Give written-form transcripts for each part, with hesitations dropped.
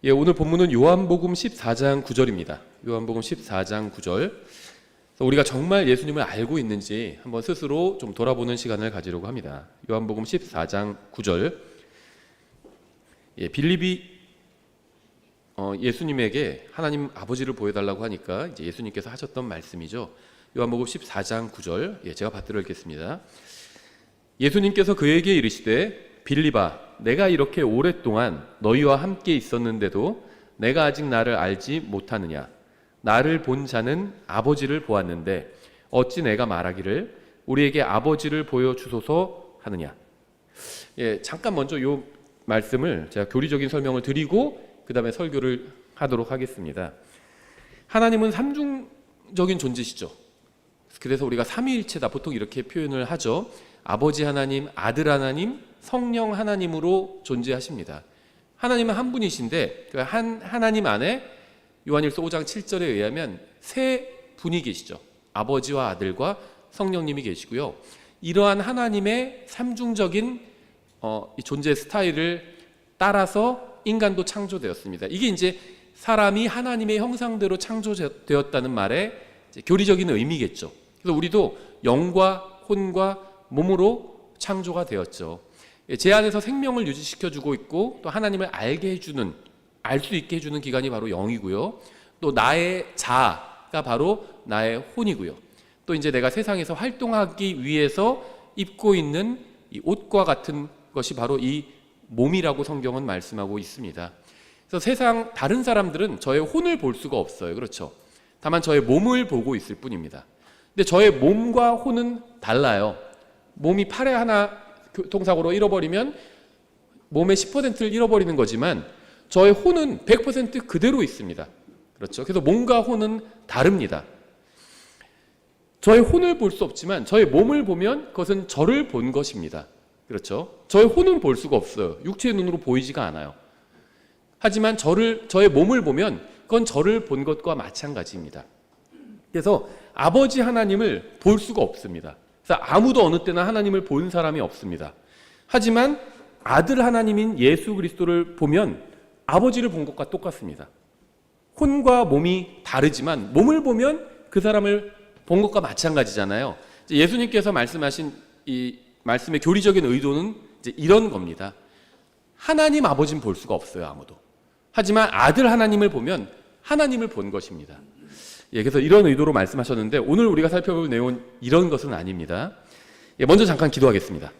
오늘 본문은 요한복음 14장 9절입니다. 요한복음 14장 9절. 우리가 정말 예수님을 알고 있는지 한번 스스로 좀 돌아보는 시간을 가지려고 합니다. 요한복음 14장 9절. 빌립이 예수님에게 하나님 아버지를 보여달라고 하니까 이제 예수님께서 하셨던 말씀이죠. 요한복음 14장 9절. 제가 받들어 읽겠습니다. 예수님께서 그에게 이르시되 빌립아, 내가 이렇게 오랫동안 너희와 함께 있었는데도 내가 아직 나를 알지 못하느냐? 나를 본 자는 아버지를 보았는데 어찌 내가 말하기를 우리에게 아버지를 보여주소서 하느냐? 잠깐 먼저 이 말씀을 제가 교리적인 설명을 드리고 그 다음에 설교를 하도록 하겠습니다. 하나님은 삼중적인 존재시죠. 그래서 우리가 삼위일체다 보통 이렇게 표현을 하죠. 아버지 하나님, 아들 하나님, 성령 하나님으로 존재하십니다. 하나님은 한 분이신데 그 한 하나님 안에 요한일서 5장 7절에 의하면 세 분이 계시죠. 아버지와 아들과 성령님이 계시고요. 이러한 하나님의 삼중적인 존재 스타일을 따라서 인간도 창조되었습니다. 이게 이제 사람이 하나님의 형상대로 창조되었다는 말의 교리적인 의미겠죠. 그래서 우리도 영과 혼과 몸으로 창조가 되었죠. 제 안에서 생명을 유지시켜주고 있고 또 하나님을 알게 해주는, 알 수 있게 해주는 기관이 바로 영이고요. 또 나의 자아가 바로 나의 혼이고요. 또 이제 내가 세상에서 활동하기 위해서 입고 있는 이 옷과 같은 것이 바로 이 몸이라고 성경은 말씀하고 있습니다. 그래서 세상 다른 사람들은 저의 혼을 볼 수가 없어요. 그렇죠? 다만 저의 몸을 보고 있을 뿐입니다. 근데 저의 몸과 혼은 달라요. 몸이 팔에 하나 교통사고로 잃어버리면 몸의 10%를 잃어버리는 거지만 저의 혼은 100% 그대로 있습니다. 그렇죠? 그래서 몸과 혼은 다릅니다. 저의 혼을 볼 수 없지만 저의 몸을 보면 그것은 저를 본 것입니다. 그렇죠? 저의 혼은 볼 수가 없어요. 육체의 눈으로 보이지가 않아요. 하지만 저의 몸을 보면 그건 저를 본 것과 마찬가지입니다. 그래서 아버지 하나님을 볼 수가 없습니다. 그래서 아무도 어느 때나 하나님을 본 사람이 없습니다. 하지만 아들 하나님인 예수 그리스도를 보면 아버지를 본 것과 똑같습니다. 혼과 몸이 다르지만 몸을 보면 그 사람을 본 것과 마찬가지잖아요. 예수님께서 말씀하신 이 말씀의 교리적인 의도는 이제 이런 겁니다. 하나님 아버지는 볼 수가 없어요, 아무도. 하지만 아들 하나님을 보면 하나님을 본 것입니다. 그래서 이런 의도로 말씀하셨는데 오늘 우리가 살펴볼 내용은 이런 것은 아닙니다. 먼저 잠깐 기도하겠습니다.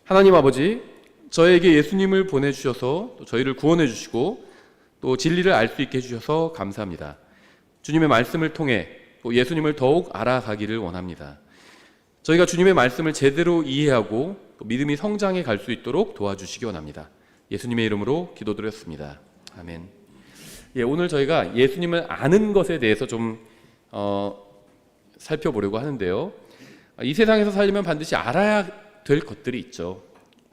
하나님 아버지, 저에게 예수님을 보내주셔서 또 저희를 구원해 주시고 또 진리를 알 수 있게 해주셔서 감사합니다. 주님의 말씀을 통해 또 예수님을 더욱 알아가기를 원합니다. 저희가 주님의 말씀을 제대로 이해하고 또 믿음이 성장해 갈 수 있도록 도와주시기 원합니다. 예수님의 이름으로 기도드렸습니다. 아멘. 오늘 저희가 예수님을 아는 것에 대해서 좀 살펴보려고 하는데요. 이 세상에서 살려면 반드시 알아야 될 것들이 있죠.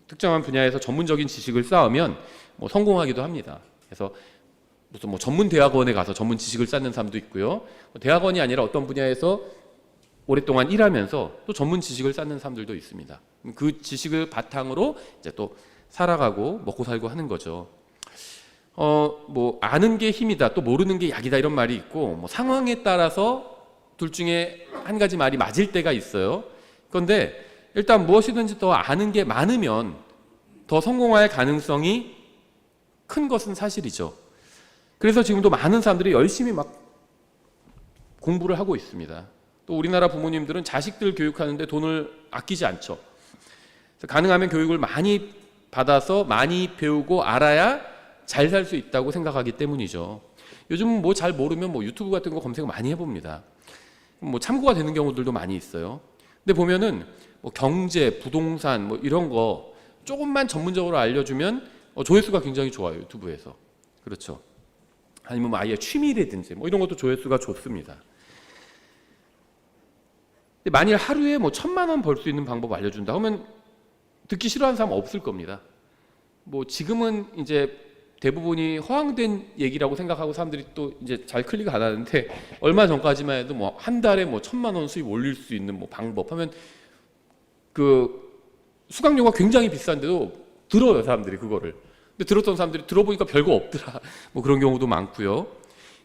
특정한 분야에서 전문적인 지식을 쌓으면 성공하기도 합니다. 그래서 무슨 전문 대학원에 가서 전문 지식을 쌓는 사람도 있고요. 대학원이 아니라 어떤 분야에서 오랫동안 일하면서 또 전문 지식을 쌓는 사람들도 있습니다. 그 지식을 바탕으로 이제 또 살아가고 먹고 살고 하는 거죠. 아는 게 힘이다, 또 모르는 게 약이다 이런 말이 있고 상황에 따라서 둘 중에 한 가지 말이 맞을 때가 있어요. 그런데 일단 무엇이든지 더 아는 게 많으면 더 성공할 가능성이 큰 것은 사실이죠. 그래서 지금도 많은 사람들이 열심히 막 공부를 하고 있습니다. 또 우리나라 부모님들은 자식들 교육하는데 돈을 아끼지 않죠. 그래서 가능하면 교육을 많이 받아서 많이 배우고 알아야 잘 살 수 있다고 생각하기 때문이죠. 요즘은 잘 모르면 유튜브 같은 거 검색 많이 해봅니다. 참고가 되는 경우들도 많이 있어요. 근데 보면은 경제, 부동산 이런 거 조금만 전문적으로 알려주면 조회수가 굉장히 좋아요, 유튜브에서. 그렇죠. 아니면 아예 취미라든지 이런 것도 조회수가 좋습니다. 근데 만일 하루에 1,000만 원 벌 수 있는 방법 알려준다 하면 듣기 싫어하는 사람 없을 겁니다. 지금은 이제 대부분이 허황된 얘기라고 생각하고 사람들이 또 이제 잘 클릭 안 하는데 얼마 전까지만 해도 한 달에 1,000만 원 수입 올릴 수 있는 방법 하면 그 수강료가 굉장히 비싼데도 들어요, 사람들이 그거를. 근데 들었던 사람들이 들어보니까 별거 없더라. 뭐 그런 경우도 많고요.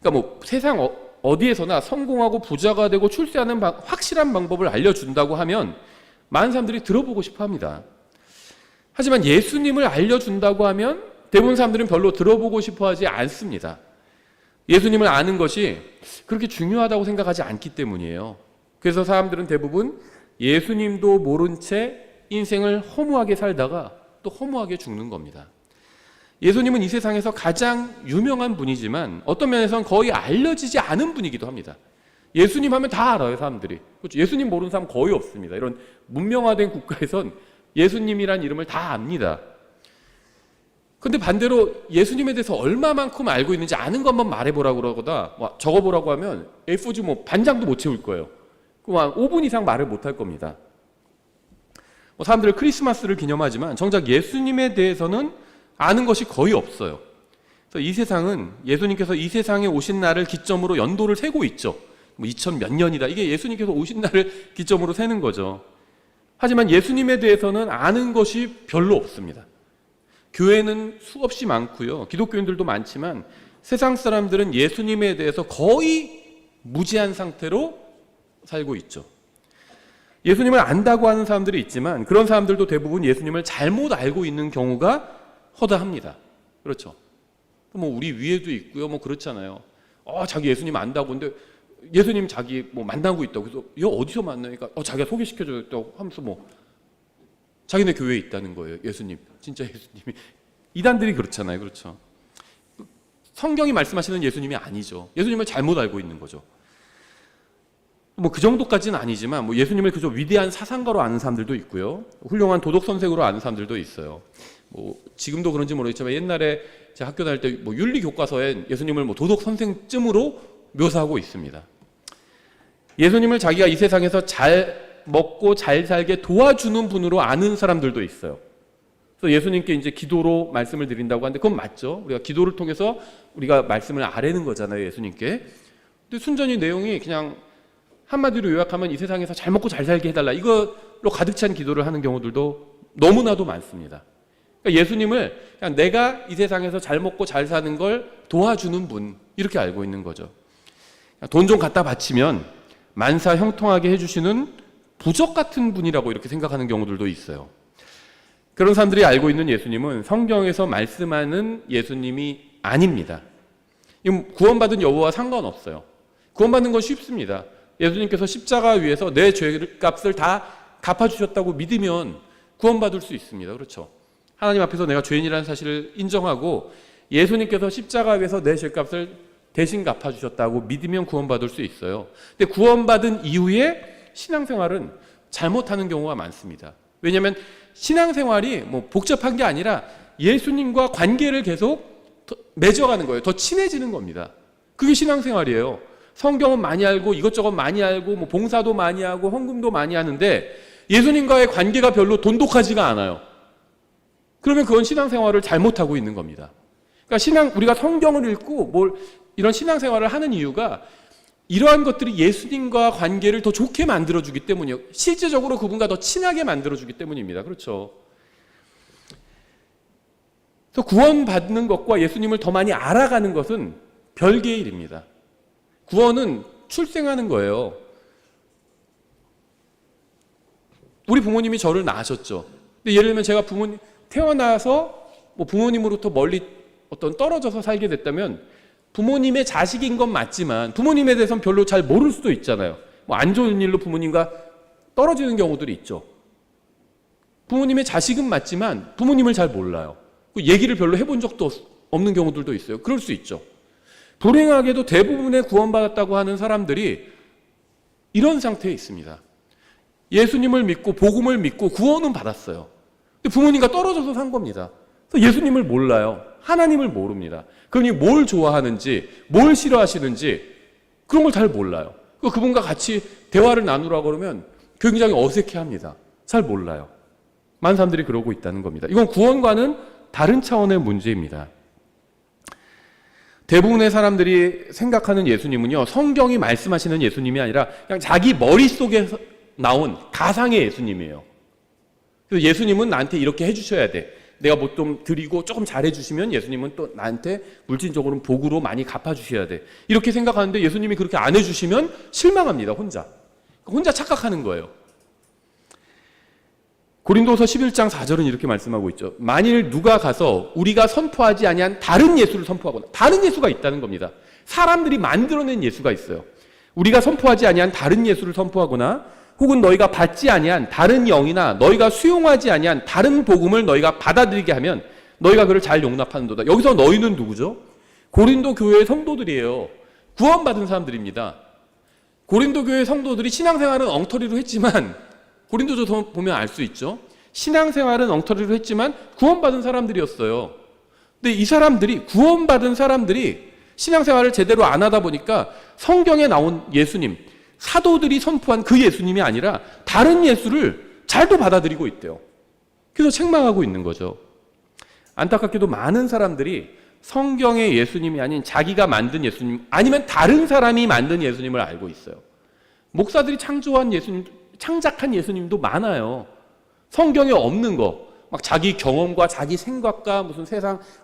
그러니까 뭐 세상 어디에서나 성공하고 부자가 되고 출세하는 확실한 방법을 알려준다고 하면 많은 사람들이 들어보고 싶어 합니다. 하지만 예수님을 알려준다고 하면 대부분 사람들은 별로 들어보고 싶어 하지 않습니다. 예수님을 아는 것이 그렇게 중요하다고 생각하지 않기 때문이에요. 그래서 사람들은 대부분 예수님도 모른 채 인생을 허무하게 살다가 또 허무하게 죽는 겁니다. 예수님은 이 세상에서 가장 유명한 분이지만 어떤 면에서는 거의 알려지지 않은 분이기도 합니다. 예수님 하면 다 알아요, 사람들이. 그렇죠? 예수님 모르는 사람 거의 없습니다. 이런 문명화된 국가에선 예수님이란 이름을 다 압니다. 근데 반대로 예수님에 대해서 얼마만큼 알고 있는지 아는 것만 말해보라고 그러거나 적어보라고 하면 A4지 뭐 반장도 못 채울 거예요. 그럼 5분 이상 말을 못 할 겁니다. 사람들은 크리스마스를 기념하지만 정작 예수님에 대해서는 아는 것이 거의 없어요. 그래서 이 세상은 예수님께서 이 세상에 오신 날을 기점으로 연도를 세고 있죠. 뭐 2000 몇 년이다. 이게 예수님께서 오신 날을 기점으로 세는 거죠. 하지만 예수님에 대해서는 아는 것이 별로 없습니다. 교회는 수없이 많고요. 기독교인들도 많지만 세상 사람들은 예수님에 대해서 거의 무지한 상태로 살고 있죠. 예수님을 안다고 하는 사람들이 있지만 그런 사람들도 대부분 예수님을 잘못 알고 있는 경우가 허다합니다. 그렇죠. 뭐 우리 위에도 있고요. 뭐 그렇잖아요. 자기 예수님 안다고 근데 예수님 자기 뭐 만나고 있다고. 그래서 이거 어디서 만나니까 자기가 소개시켜줬다고 하면서 뭐 자기네 교회에 있다는 거예요. 예수님. 진짜 예수님이. 이단들이 그렇잖아요. 그렇죠. 성경이 말씀하시는 예수님이 아니죠. 예수님을 잘못 알고 있는 거죠. 뭐 그 정도까지는 아니지만 뭐 예수님을 그저 위대한 사상가로 아는 사람들도 있고요. 훌륭한 도덕 선생으로 아는 사람들도 있어요. 뭐 지금도 그런지 모르겠지만 옛날에 제가 학교 다닐 때 뭐 윤리 교과서에 예수님을 뭐 도덕 선생쯤으로 묘사하고 있습니다. 예수님을 자기가 이 세상에서 잘 먹고 잘 살게 도와주는 분으로 아는 사람들도 있어요. 그래서 예수님께 이제 기도로 말씀을 드린다고 하는데 그건 맞죠. 우리가 기도를 통해서 우리가 말씀을 아뢰는 거잖아요, 예수님께. 근데 순전히 내용이 그냥 한마디로 요약하면 이 세상에서 잘 먹고 잘 살게 해달라. 이걸로 가득 찬 기도를 하는 경우들도 너무나도 많습니다. 그러니까 예수님을 그냥 내가 이 세상에서 잘 먹고 잘 사는 걸 도와주는 분, 이렇게 알고 있는 거죠. 돈 좀 갖다 바치면 만사 형통하게 해주시는 부적 같은 분이라고 이렇게 생각하는 경우들도 있어요. 그런 사람들이 알고 있는 예수님은 성경에서 말씀하는 예수님이 아닙니다. 구원받은 여부와 상관없어요. 구원받는 건 쉽습니다. 예수님께서 십자가 위에서 내 죄값을 다 갚아주셨다고 믿으면 구원받을 수 있습니다. 그렇죠? 하나님 앞에서 내가 죄인이라는 사실을 인정하고 예수님께서 십자가 위에서 내 죄값을 대신 갚아주셨다고 믿으면 구원받을 수 있어요. 근데 구원받은 이후에 신앙생활은 잘못하는 경우가 많습니다. 왜냐하면 신앙생활이 뭐 복잡한 게 아니라 예수님과 관계를 계속 맺어가는 거예요. 더 친해지는 겁니다. 그게 신앙생활이에요. 성경은 많이 알고 이것저것 많이 알고 뭐 봉사도 많이 하고 헌금도 많이 하는데 예수님과의 관계가 별로 돈독하지가 않아요. 그러면 그건 신앙생활을 잘못하고 있는 겁니다. 그러니까 우리가 성경을 읽고 이런 신앙생활을 하는 이유가 이러한 것들이 예수님과 관계를 더 좋게 만들어주기 때문이에요. 실제적으로 그분과 더 친하게 만들어주기 때문입니다. 그렇죠. 그래서 구원받는 것과 예수님을 더 많이 알아가는 것은 별개의 일입니다. 구원은 출생하는 거예요. 우리 부모님이 저를 낳으셨죠. 근데 예를 들면 제가 태어나서 뭐 부모님으로부터 멀리 떨어져서 살게 됐다면 부모님의 자식인 건 맞지만 부모님에 대해서는 별로 잘 모를 수도 있잖아요. 뭐 안 좋은 일로 부모님과 떨어지는 경우들이 있죠. 부모님의 자식은 맞지만 부모님을 잘 몰라요. 얘기를 별로 해본 적도 없는 경우들도 있어요. 그럴 수 있죠. 불행하게도 대부분의 구원받았다고 하는 사람들이 이런 상태에 있습니다. 예수님을 믿고 복음을 믿고 구원은 받았어요. 근데 부모님과 떨어져서 산 겁니다. 그래서 예수님을 몰라요. 하나님을 모릅니다. 그분이 뭘 좋아하는지 뭘 싫어하시는지 그런 걸 잘 몰라요. 그분과 같이 대화를 나누라고 그러면 굉장히 어색해합니다. 잘 몰라요. 많은 사람들이 그러고 있다는 겁니다. 이건 구원과는 다른 차원의 문제입니다. 대부분의 사람들이 생각하는 예수님은요, 성경이 말씀하시는 예수님이 아니라 그냥 자기 머릿속에서 나온 가상의 예수님이에요. 그래서 예수님은 나한테 이렇게 해주셔야 돼. 내가 뭐 좀 드리고 조금 잘해주시면 예수님은 또 나한테 물질적으로 복으로 많이 갚아주셔야 돼. 이렇게 생각하는데 예수님이 그렇게 안 해주시면 실망합니다. 혼자 착각하는 거예요. 고린도서 11장 4절은 이렇게 말씀하고 있죠. 만일 누가 가서 우리가 선포하지 아니한 다른 예수를 선포하거나, 다른 예수가 있다는 겁니다. 사람들이 만들어낸 예수가 있어요. 우리가 선포하지 아니한 다른 예수를 선포하거나 혹은 너희가 받지 아니한 다른 영이나 너희가 수용하지 아니한 다른 복음을 너희가 받아들이게 하면 너희가 그를 잘 용납하는도다. 여기서 너희는 누구죠? 고린도 교회의 성도들이에요. 구원받은 사람들입니다. 고린도 교회 성도들이 신앙생활은 엉터리로 했지만, 고린도서 보면 알 수 있죠. 신앙생활은 엉터리로 했지만 구원받은 사람들이었어요. 근데 이 사람들이, 구원받은 사람들이 신앙생활을 제대로 안 하다 보니까 성경에 나온 예수님, 사도들이 선포한 그 예수님이 아니라 다른 예수를 잘도 받아들이고 있대요. 그래서 책망하고 있는 거죠. 안타깝게도 많은 사람들이 성경의 예수님이 아닌 자기가 만든 예수님, 아니면 다른 사람이 만든 예수님을 알고 있어요. 목사들이 창조한 예수님, 창작한 예수님도 많아요. 성경에 없는 거, 막 자기 경험과 자기 생각과 무슨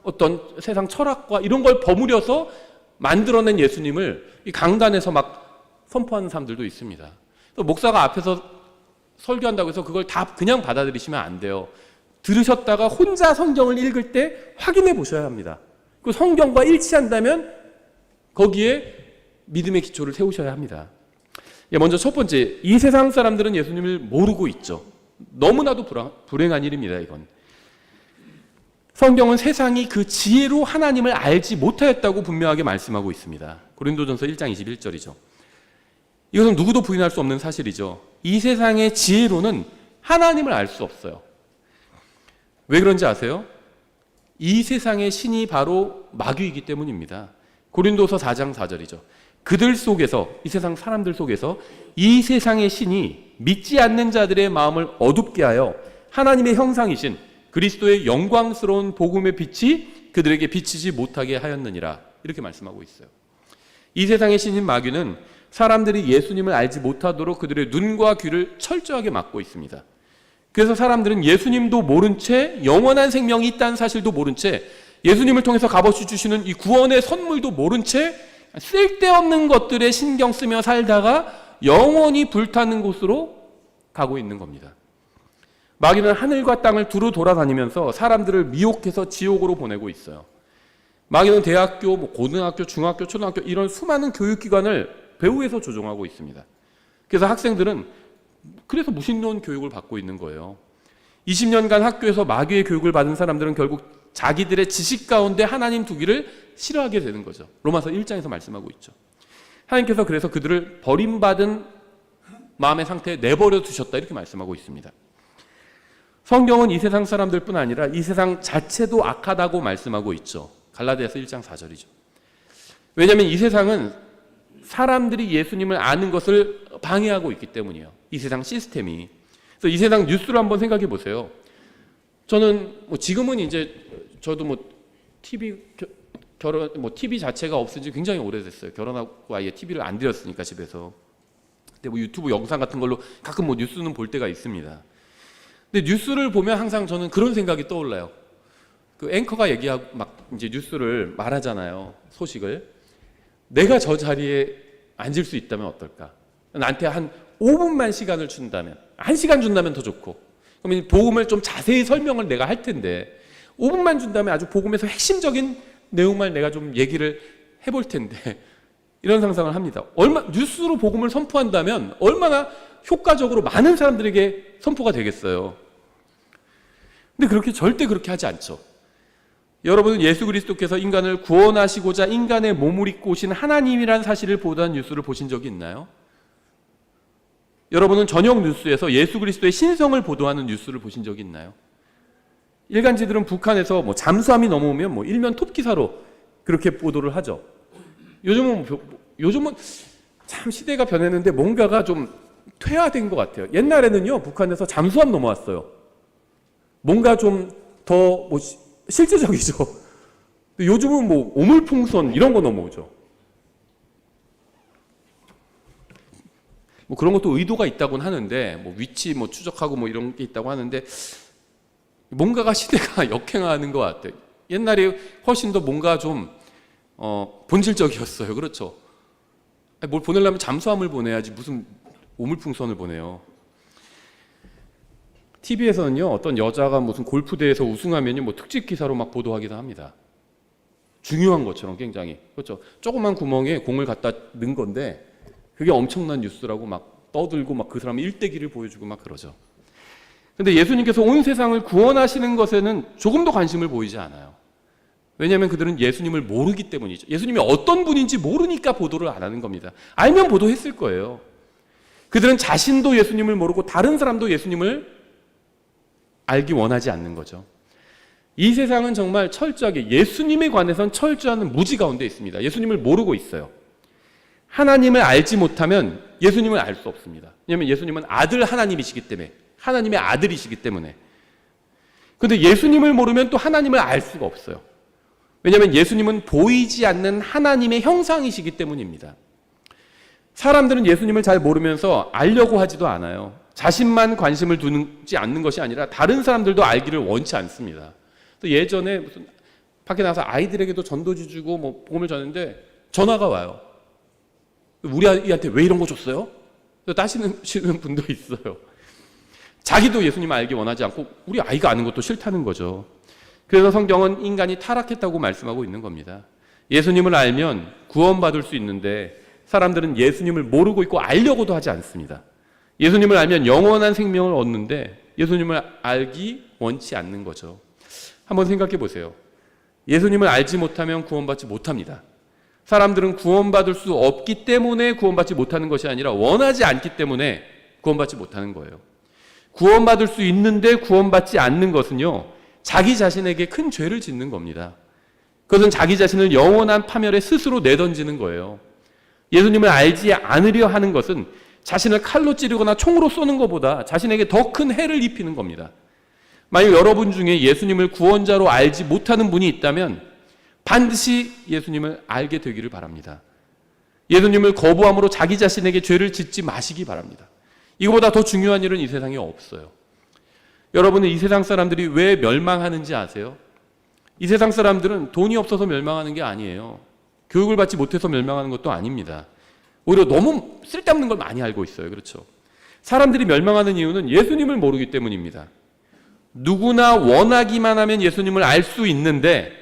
어떤 세상 철학과 이런 걸 버무려서 만들어낸 예수님을 이 강단에서 막 선포하는 사람들도 있습니다. 또 목사가 앞에서 설교한다고 해서 그걸 다 그냥 받아들이시면 안 돼요. 들으셨다가 혼자 성경을 읽을 때 확인해 보셔야 합니다. 그 성경과 일치한다면 거기에 믿음의 기초를 세우셔야 합니다. 먼저 첫 번째, 이 세상 사람들은 예수님을 모르고 있죠. 너무나도 불행한 일입니다. 이건 성경은 세상이 그 지혜로 하나님을 알지 못하였다고 분명하게 말씀하고 있습니다. 고린도전서 1장 21절이죠. 이것은 누구도 부인할 수 없는 사실이죠. 이 세상의 지혜로는 하나님을 알 수 없어요. 왜 그런지 아세요? 이 세상의 신이 바로 마귀이기 때문입니다. 고린도서 4장 4절이죠. 그들 속에서, 이 세상 사람들 속에서 이 세상의 신이 믿지 않는 자들의 마음을 어둡게 하여 하나님의 형상이신 그리스도의 영광스러운 복음의 빛이 그들에게 비치지 못하게 하였느니라. 이렇게 말씀하고 있어요. 이 세상의 신인 마귀는 사람들이 예수님을 알지 못하도록 그들의 눈과 귀를 철저하게 막고 있습니다. 그래서 사람들은 예수님도 모른 채, 영원한 생명이 있다는 사실도 모른 채, 예수님을 통해서 값없이 주시는 이 구원의 선물도 모른 채 쓸데없는 것들에 신경 쓰며 살다가 영원히 불타는 곳으로 가고 있는 겁니다. 마귀는 하늘과 땅을 두루 돌아다니면서 사람들을 미혹해서 지옥으로 보내고 있어요. 마귀는 대학교, 고등학교, 중학교, 초등학교 이런 수많은 교육기관을 배후에서 조종하고 있습니다. 그래서 학생들은 그래서 무신론 교육을 받고 있는 거예요. 20년간 학교에서 마귀의 교육을 받은 사람들은 결국 자기들의 지식 가운데 하나님 두기를 싫어하게 되는 거죠. 로마서 1장에서 말씀하고 있죠. 하나님께서 그래서 그들을 버림받은 마음의 상태에 내버려 두셨다 이렇게 말씀하고 있습니다. 성경은 이 세상 사람들뿐 아니라 이 세상 자체도 악하다고 말씀하고 있죠. 갈라디아서 1장 4절이죠. 왜냐하면 이 세상은 사람들이 예수님을 아는 것을 방해하고 있기 때문이에요. 이 세상 시스템이. 그래서 이 세상 뉴스를 한번 생각해 보세요. 저는 지금은 이제 저도 TV 자체가 없은 지 굉장히 오래됐어요. 결혼하고 아예 TV를 안 들였으니까 집에서. 근데 유튜브 영상 같은 걸로 가끔 뉴스는 볼 때가 있습니다. 근데 뉴스를 보면 항상 저는 그런 생각이 떠올라요. 그 앵커가 얘기하고 막 이제 뉴스를 말하잖아요. 소식을. 내가 저 자리에 앉을 수 있다면 어떨까? 나한테 한 5분만 시간을 준다면, 1시간 준다면 더 좋고, 그러면 복음을 좀 자세히 설명을 내가 할 텐데 5분만 준다면 아주 복음에서 핵심적인 내용만 내가 좀 얘기를 해볼 텐데 이런 상상을 합니다. 뉴스로 복음을 선포한다면 얼마나 효과적으로 많은 사람들에게 선포가 되겠어요. 근데 절대 그렇게 하지 않죠. 여러분은 예수 그리스도께서 인간을 구원하시고자 인간의 몸을 입고 오신 하나님이란 사실을 보도한 뉴스를 보신 적이 있나요? 여러분은 저녁 뉴스에서 예수 그리스도의 신성을 보도하는 뉴스를 보신 적이 있나요? 일간지들은 북한에서 잠수함이 넘어오면 일면 톱 기사로 그렇게 보도를 하죠. 요즘은 참 시대가 변했는데 뭔가가 좀 퇴화된 것 같아요. 옛날에는요, 북한에서 잠수함 넘어왔어요. 뭔가 좀 더 실제적이죠. 요즘은 오물풍선 이런 거 넘어오죠. 그런 것도 의도가 있다고는 하는데, 위치 추적하고 이런 게 있다고 하는데, 뭔가가 시대가 역행하는 것 같아요. 옛날에 훨씬 더 뭔가 좀 본질적이었어요. 그렇죠? 뭘 보내려면 잠수함을 보내야지 무슨 오물풍선을 보내요. TV에서는요, 어떤 여자가 무슨 골프대회에서 우승하면요, 뭐 특집 기사로 막 보도하기도 합니다. 중요한 것처럼 굉장히. 그렇죠? 조그만 구멍에 공을 갖다 넣은 건데, 그게 엄청난 뉴스라고 막 떠들고 막 그 사람 일대기를 보여주고 막 그러죠. 근데 예수님께서 온 세상을 구원하시는 것에는 조금도 관심을 보이지 않아요. 왜냐하면 그들은 예수님을 모르기 때문이죠. 예수님이 어떤 분인지 모르니까 보도를 안 하는 겁니다. 알면 보도했을 거예요. 그들은 자신도 예수님을 모르고 다른 사람도 예수님을 알기 원하지 않는 거죠. 이 세상은 정말 철저하게 예수님에 관해서는 철저한 무지 가운데 있습니다. 예수님을 모르고 있어요. 하나님을 알지 못하면 예수님을 알 수 없습니다. 왜냐하면 예수님은 아들 하나님이시기 때문에, 하나님의 아들이시기 때문에. 그런데 예수님을 모르면 또 하나님을 알 수가 없어요. 왜냐하면 예수님은 보이지 않는 하나님의 형상이시기 때문입니다. 사람들은 예수님을 잘 모르면서 알려고 하지도 않아요. 자신만 관심을 두지 않는 것이 아니라 다른 사람들도 알기를 원치 않습니다. 또 예전에 무슨 밖에 나가서 아이들에게도 전도지 주고 뭐 복음을 전했는데 전화가 와요. 우리 아이한테 왜 이런 거 줬어요? 따시는 분도 있어요. 자기도 예수님을 알기 원하지 않고 우리 아이가 아는 것도 싫다는 거죠. 그래서 성경은 인간이 타락했다고 말씀하고 있는 겁니다. 예수님을 알면 구원받을 수 있는데 사람들은 예수님을 모르고 있고 알려고도 하지 않습니다. 예수님을 알면 영원한 생명을 얻는데 예수님을 알기 원치 않는 거죠. 한번 생각해 보세요. 예수님을 알지 못하면 구원받지 못합니다. 사람들은 구원받을 수 없기 때문에 구원받지 못하는 것이 아니라 원하지 않기 때문에 구원받지 못하는 거예요. 구원받을 수 있는데 구원받지 않는 것은요, 자기 자신에게 큰 죄를 짓는 겁니다. 그것은 자기 자신을 영원한 파멸에 스스로 내던지는 거예요. 예수님을 알지 않으려 하는 것은 자신을 칼로 찌르거나 총으로 쏘는 것보다 자신에게 더 큰 해를 입히는 겁니다. 만약 여러분 중에 예수님을 구원자로 알지 못하는 분이 있다면 반드시 예수님을 알게 되기를 바랍니다. 예수님을 거부함으로 자기 자신에게 죄를 짓지 마시기 바랍니다. 이거보다 더 중요한 일은 이 세상에 없어요. 여러분은 이 세상 사람들이 왜 멸망하는지 아세요? 이 세상 사람들은 돈이 없어서 멸망하는 게 아니에요. 교육을 받지 못해서 멸망하는 것도 아닙니다. 오히려 너무 쓸데없는 걸 많이 알고 있어요. 그렇죠? 사람들이 멸망하는 이유는 예수님을 모르기 때문입니다. 누구나 원하기만 하면 예수님을 알 수 있는데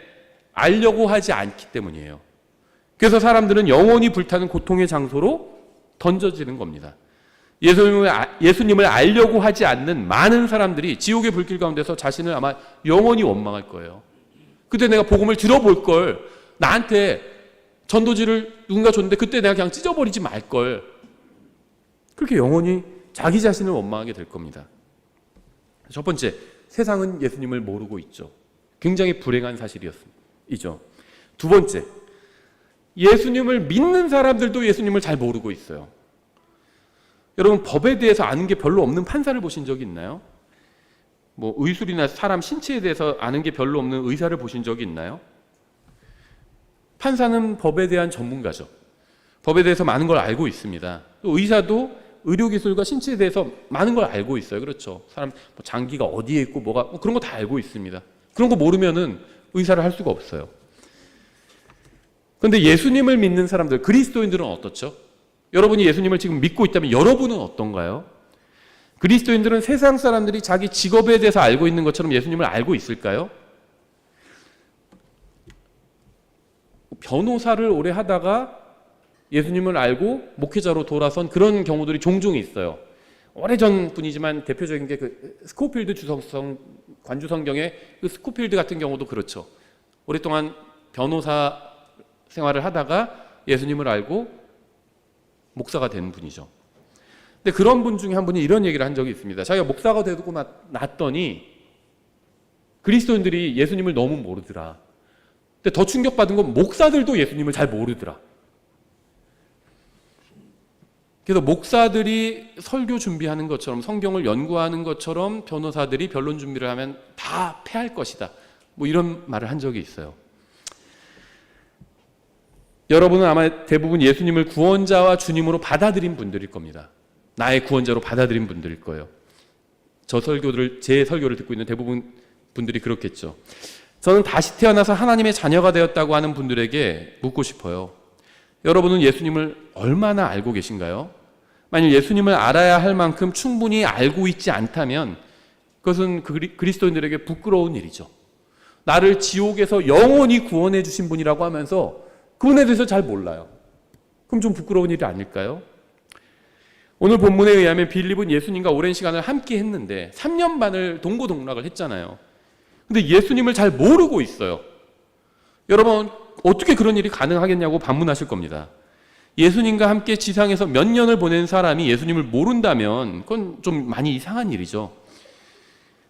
알려고 하지 않기 때문이에요. 그래서 사람들은 영원히 불타는 고통의 장소로 던져지는 겁니다. 예수님을 알려고 하지 않는 많은 사람들이 지옥의 불길 가운데서 자신을 아마 영원히 원망할 거예요. 그때 내가 복음을 들어볼 걸, 나한테 전도지를 누군가 줬는데 그때 내가 그냥 찢어버리지 말 걸. 그렇게 영원히 자기 자신을 원망하게 될 겁니다. 첫 번째, 세상은 예수님을 모르고 있죠. 굉장히 불행한 사실이죠. 두 번째, 예수님을 믿는 사람들도 예수님을 잘 모르고 있어요. 여러분, 법에 대해서 아는 게 별로 없는 판사를 보신 적이 있나요? 뭐 의술이나 사람 신체에 대해서 아는 게 별로 없는 의사를 보신 적이 있나요? 판사는 법에 대한 전문가죠. 법에 대해서 많은 걸 알고 있습니다. 또 의사도 의료기술과 신체에 대해서 많은 걸 알고 있어요. 그렇죠? 사람 뭐 장기가 어디에 있고 뭐가 뭐 그런 거 다 알고 있습니다. 그런 거 모르면은 의사를 할 수가 없어요. 그런데 예수님을 믿는 사람들, 그리스도인들은 어떻죠? 여러분이 예수님을 지금 믿고 있다면 여러분은 어떤가요? 그리스도인들은 세상 사람들이 자기 직업에 대해서 알고 있는 것처럼 예수님을 알고 있을까요? 변호사를 오래 하다가 예수님을 알고 목회자로 돌아선 그런 경우들이 종종 있어요. 오래전 분이지만 대표적인 게 그 스코필드 관주 성경의 그 스코필드 같은 경우도 그렇죠. 오랫동안 변호사 생활을 하다가 예수님을 알고 목사가 된 분이죠. 근데 그런 분 중에 한 분이 이런 얘기를 한 적이 있습니다. 자기가 목사가 되고 났더니 그리스도인들이 예수님을 너무 모르더라. 근데 더 충격받은 건 목사들도 예수님을 잘 모르더라. 그래서 목사들이 설교 준비하는 것처럼, 성경을 연구하는 것처럼 변호사들이 변론 준비를 하면 다 패할 것이다. 뭐 이런 말을 한 적이 있어요. 여러분은 아마 대부분 예수님을 구원자와 주님으로 받아들인 분들일 겁니다. 나의 구원자로 받아들인 분들일 거예요. 제 설교를 듣고 있는 대부분 분들이 그렇겠죠. 저는 다시 태어나서 하나님의 자녀가 되었다고 하는 분들에게 묻고 싶어요. 여러분은 예수님을 얼마나 알고 계신가요? 만약 예수님을 알아야 할 만큼 충분히 알고 있지 않다면 그것은 그리스도인들에게 부끄러운 일이죠. 나를 지옥에서 영원히 구원해 주신 분이라고 하면서 그분에 대해서 잘 몰라요. 그럼 좀 부끄러운 일이 아닐까요? 오늘 본문에 의하면 빌립은 예수님과 오랜 시간을 함께 했는데 3년 반을 동고동락을 했잖아요. 근데 예수님을 잘 모르고 있어요. 여러분, 어떻게 그런 일이 가능하겠냐고 반문하실 겁니다. 예수님과 함께 지상에서 몇 년을 보낸 사람이 예수님을 모른다면 그건 좀 많이 이상한 일이죠.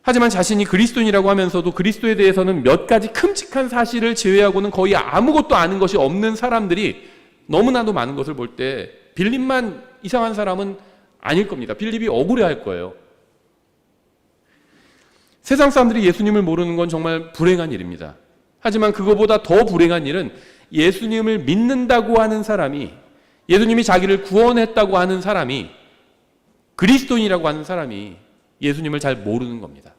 하지만 자신이 그리스도인이라고 하면서도 그리스도에 대해서는 몇 가지 큼직한 사실을 제외하고는 거의 아무것도 아는 것이 없는 사람들이 너무나도 많은 것을 볼 때 빌립만 이상한 사람은 아닐 겁니다. 빌립이 억울해할 거예요. 세상 사람들이 예수님을 모르는 건 정말 불행한 일입니다. 하지만 그거보다 더 불행한 일은 예수님을 믿는다고 하는 사람이, 예수님이 자기를 구원했다고 하는 사람이, 그리스도인이라고 하는 사람이 예수님을 잘 모르는 겁니다.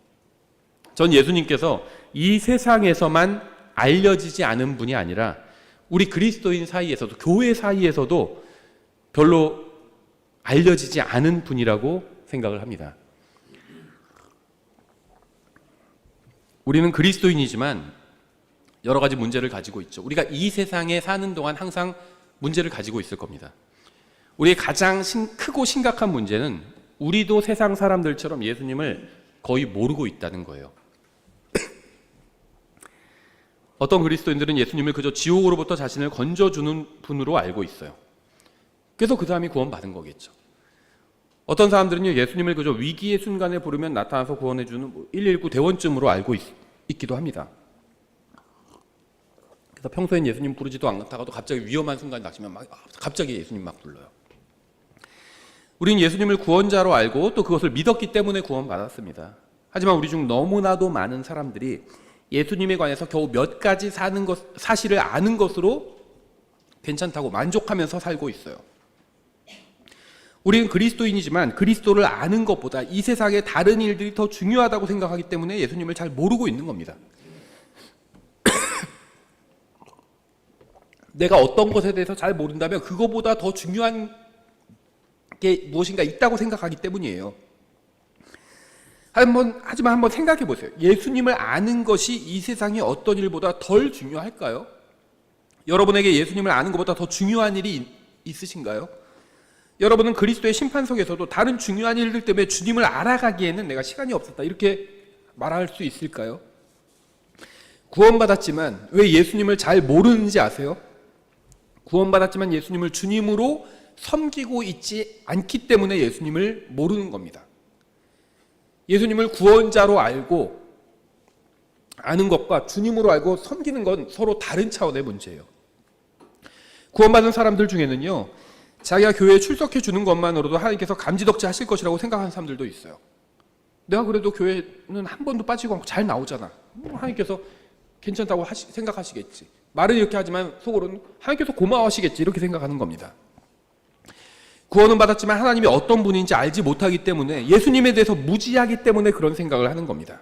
전 예수님께서 이 세상에서만 알려지지 않은 분이 아니라 우리 그리스도인 사이에서도, 교회 사이에서도 별로 알려지지 않은 분이라고 생각을 합니다. 우리는 그리스도인이지만 여러 가지 문제를 가지고 있죠. 우리가 이 세상에 사는 동안 항상 문제를 가지고 있을 겁니다. 우리의 가장 크고 심각한 문제는 우리도 세상 사람들처럼 예수님을 거의 모르고 있다는 거예요. 어떤 그리스도인들은 예수님을 그저 지옥으로부터 자신을 건져주는 분으로 알고 있어요. 그래서 그 사람이 구원받은 거겠죠. 어떤 사람들은요, 예수님을 그저 위기의 순간에 부르면 나타나서 구원해주는 119 대원쯤으로 알고 있기도 합니다. 그래서 평소엔 예수님 부르지도 않다가도 갑자기 위험한 순간이 닥치면 갑자기 예수님 막 불러요. 우리는 예수님을 구원자로 알고 또 그것을 믿었기 때문에 구원받았습니다. 하지만 우리 중 너무나도 많은 사람들이 예수님에 관해서 겨우 몇 가지 사실을 아는 것으로 괜찮다고 만족하면서 살고 있어요. 우리는 그리스도인이지만 그리스도를 아는 것보다 이 세상의 다른 일들이 더 중요하다고 생각하기 때문에 예수님을 잘 모르고 있는 겁니다. 내가 어떤 것에 대해서 잘 모른다면 그거보다 더 중요한 게 무엇인가 있다고 생각하기 때문이에요. 하지만 한번 생각해 보세요. 예수님을 아는 것이 이 세상의 어떤 일보다 덜 중요할까요? 여러분에게 예수님을 아는 것보다 더 중요한 일이 있으신가요? 여러분은 그리스도의 심판석에서도 다른 중요한 일들 때문에 주님을 알아가기에는 내가 시간이 없었다 이렇게 말할 수 있을까요? 구원받았지만 왜 예수님을 잘 모르는지 아세요? 구원받았지만 예수님을 주님으로 섬기고 있지 않기 때문에 예수님을 모르는 겁니다. 예수님을 구원자로 알고 아는 것과 주님으로 알고 섬기는 건 서로 다른 차원의 문제예요. 구원받은 사람들 중에는요, 자기가 교회에 출석해 주는 것만으로도 하나님께서 감지덕지 하실 것이라고 생각하는 사람들도 있어요. 내가 그래도 교회는 한 번도 빠지고 않고 잘 나오잖아. 하나님께서 괜찮다고 생각하시겠지. 말은 이렇게 하지만 속으로는 하나님께서 고마워하시겠지 이렇게 생각하는 겁니다. 구원은 받았지만 하나님이 어떤 분인지 알지 못하기 때문에 예수님에 대해서 무지하기 때문에 그런 생각을 하는 겁니다.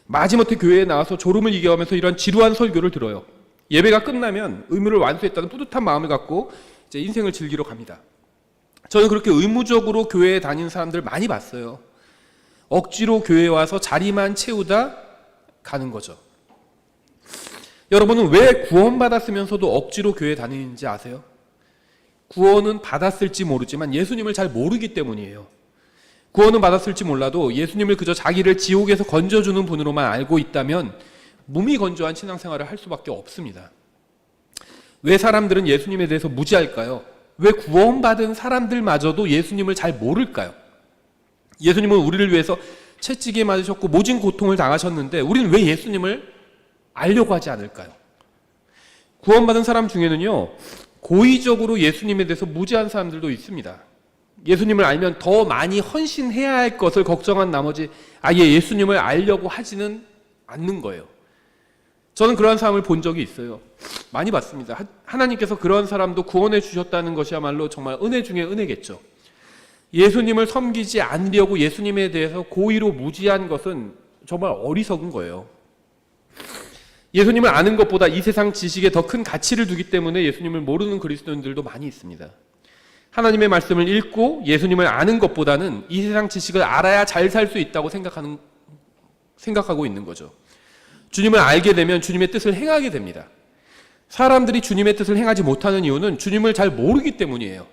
마지못해 교회에 나와서 졸음을 이겨가면서 이런 지루한 설교를 들어요. 예배가 끝나면 의무를 완수했다는 뿌듯한 마음을 갖고 이제 인생을 즐기러 갑니다. 저는 그렇게 의무적으로 교회에 다니는 사람들 많이 봤어요. 억지로 교회에 와서 자리만 채우다 가는 거죠. 여러분은 왜 구원받았으면서도 억지로 교회에 다니는지 아세요? 구원은 받았을지 모르지만 예수님을 잘 모르기 때문이에요. 구원은 받았을지 몰라도 예수님을 그저 자기를 지옥에서 건져주는 분으로만 알고 있다면 무미건조한 신앙생활을 할 수밖에 없습니다. 왜 사람들은 예수님에 대해서 무지할까요? 왜 구원받은 사람들마저도 예수님을 잘 모를까요? 예수님은 우리를 위해서 채찍에 맞으셨고 모진 고통을 당하셨는데 우리는 왜 예수님을 알려고 하지 않을까요? 구원받은 사람 중에는요, 고의적으로 예수님에 대해서 무지한 사람들도 있습니다. 예수님을 알면 더 많이 헌신해야 할 것을 걱정한 나머지 아예 예수님을 알려고 하지는 않는 거예요. 저는 그러한 사람을 본 적이 있어요. 많이 봤습니다. 하나님께서 그러한 사람도 구원해 주셨다는 것이야말로 정말 은혜 중에 은혜겠죠. 예수님을 섬기지 않으려고 예수님에 대해서 고의로 무지한 것은 정말 어리석은 거예요. 예수님을 아는 것보다 이 세상 지식에 더 큰 가치를 두기 때문에 예수님을 모르는 그리스도인들도 많이 있습니다. 하나님의 말씀을 읽고 예수님을 아는 것보다는 이 세상 지식을 알아야 잘 살 수 있다고 생각하고 있는 거죠. 주님을 알게 되면 주님의 뜻을 행하게 됩니다. 사람들이 주님의 뜻을 행하지 못하는 이유는 주님을 잘 모르기 때문이에요.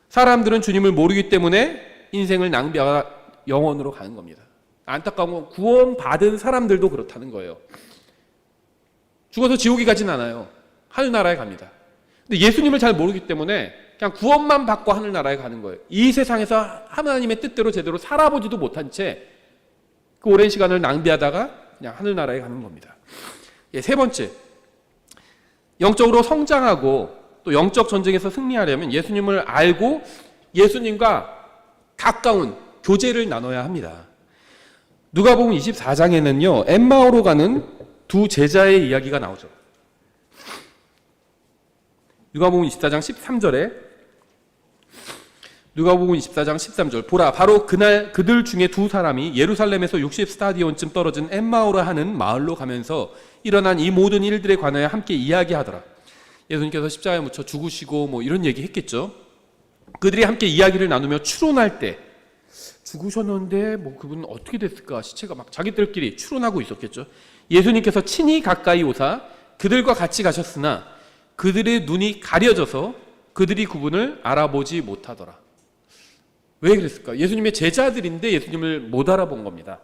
사람들은 주님을 모르기 때문에 인생을 낭비하다 영원으로 가는 겁니다. 안타까운 건 구원받은 사람들도 그렇다는 거예요. 죽어서 지옥에 가진 않아요. 하늘나라에 갑니다. 근데 예수님을 잘 모르기 때문에 그냥 구원만 받고 하늘나라에 가는 거예요. 이 세상에서 하나님의 뜻대로 제대로 살아보지도 못한 채 그 오랜 시간을 낭비하다가 그냥 하늘나라에 가는 겁니다. 세 번째, 영적으로 성장하고 또 영적 전쟁에서 승리하려면 예수님을 알고 예수님과 가까운 교제를 나눠야 합니다. 누가복음 24장에는요 엠마오로 가는 두 제자의 이야기가 나오죠. 누가복음 24장 13절에 누가복음 24장 13절 보라 바로 그날 그들 중에 두 사람이 예루살렘에서 60스타디온쯤 떨어진 엠마오라 하는 마을로 가면서 일어난 이 모든 일들에 관하여 함께 이야기하더라. 예수님께서 십자가에 묻혀 죽으시고 뭐 이런 얘기 했겠죠. 그들이 함께 이야기를 나누며 추론할 때 죽으셨는데 뭐 그분은 어떻게 됐을까 시체가 막 자기들끼리 추론하고 있었겠죠. 예수님께서 친히 가까이 오사 그들과 같이 가셨으나 그들의 눈이 가려져서 그들이 그분을 알아보지 못하더라. 왜 그랬을까? 예수님의 제자들인데 예수님을 못 알아본 겁니다.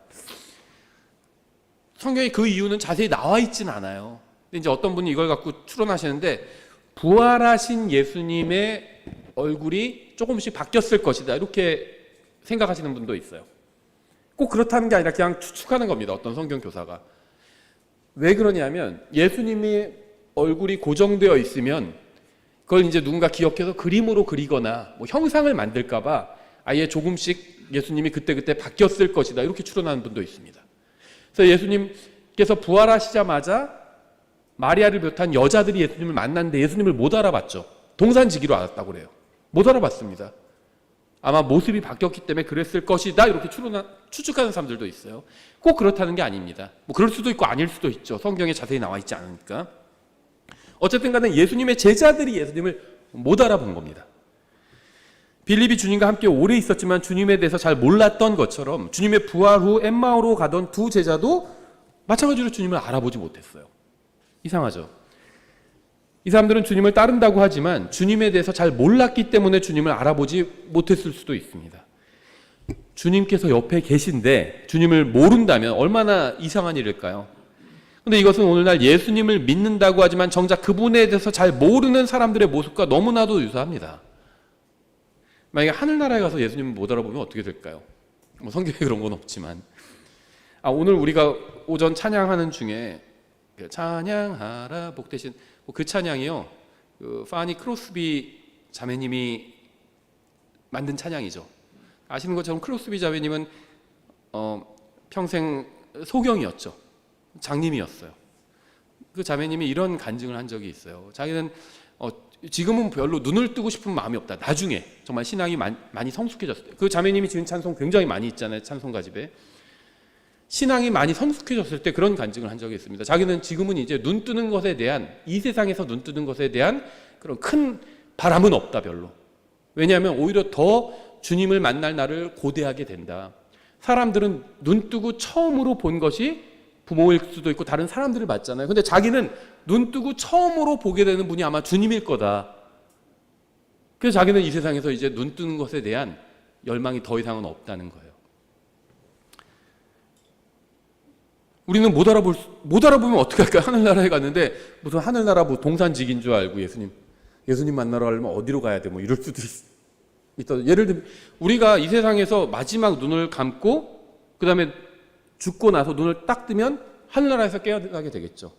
성경에 그 이유는 자세히 나와 있지는 않아요. 근데 이제 어떤 분이 이걸 갖고 추론하시는데 부활하신 예수님의 얼굴이 조금씩 바뀌었을 것이다 이렇게 생각하시는 분도 있어요. 꼭 그렇다는 게 아니라 그냥 추측하는 겁니다. 어떤 성경 교사가. 왜 그러냐면 예수님의 얼굴이 고정되어 있으면 그걸 이제 누군가 기억해서 그림으로 그리거나 뭐 형상을 만들까 봐 아예 조금씩 예수님이 그때그때 바뀌었을 것이다 이렇게 추론하는 분도 있습니다. 그래서 예수님께서 부활하시자마자 마리아를 비롯한 여자들이 예수님을 만났는데 예수님을 못 알아봤죠. 동산지기로 알았다고 그래요. 못 알아봤습니다. 아마 모습이 바뀌었기 때문에 그랬을 것이다 이렇게 추측하는 사람들도 있어요. 꼭 그렇다는 게 아닙니다. 뭐 그럴 수도 있고 아닐 수도 있죠. 성경에 자세히 나와 있지 않으니까. 어쨌든 간에 예수님의 제자들이 예수님을 못 알아본 겁니다. 빌립이 주님과 함께 오래 있었지만 주님에 대해서 잘 몰랐던 것처럼 주님의 부활 후 엠마오로 가던 두 제자도 마찬가지로 주님을 알아보지 못했어요. 이상하죠? 이 사람들은 주님을 따른다고 하지만 주님에 대해서 잘 몰랐기 때문에 주님을 알아보지 못했을 수도 있습니다. 주님께서 옆에 계신데 주님을 모른다면 얼마나 이상한 일일까요? 근데 이것은 오늘날 예수님을 믿는다고 하지만 정작 그분에 대해서 잘 모르는 사람들의 모습과 너무나도 유사합니다. 만약에 하늘나라에 가서 예수님을 못 알아보면 어떻게 될까요? 뭐 성경에 그런 건 없지만 오늘 우리가 오전 찬양하는 중에 찬양하라 복되신 그 찬양이요 그 파니 크로스비 자매님이 만든 찬양이죠. 아시는 것처럼 크로스비 자매님은 평생 소경이었죠. 장님이었어요. 그 자매님이 이런 간증을 한 적이 있어요. 자기는 지금은 별로 눈을 뜨고 싶은 마음이 없다. 나중에 정말 신앙이 많이 성숙해졌을 때. 그 자매님이 지은 찬송 굉장히 많이 있잖아요. 찬송가집에. 신앙이 많이 성숙해졌을 때 그런 간증을 한 적이 있습니다. 자기는 지금은 이제 눈 뜨는 것에 대한 이 세상에서 눈 뜨는 것에 대한 그런 큰 바람은 없다 별로. 왜냐하면 오히려 더 주님을 만날 날을 고대하게 된다. 사람들은 눈 뜨고 처음으로 본 것이 부모일 수도 있고 다른 사람들을 봤잖아요. 근데 자기는 눈 뜨고 처음으로 보게 되는 분이 아마 주님일 거다. 그래서 자기는 이 세상에서 이제 눈 뜨는 것에 대한 열망이 더 이상은 없다는 거예요. 우리는 못 알아보면 어떻게 할까요? 하늘나라에 갔는데 무슨 하늘나라 뭐 동산직인 줄 알고 예수님 만나러 가려면 어디로 가야 돼? 뭐 이럴 수도 있다. 예를 들면 우리가 이 세상에서 마지막 눈을 감고 그 다음에 죽고 나서 눈을 딱 뜨면 하늘나라에서 깨어나게 되겠죠.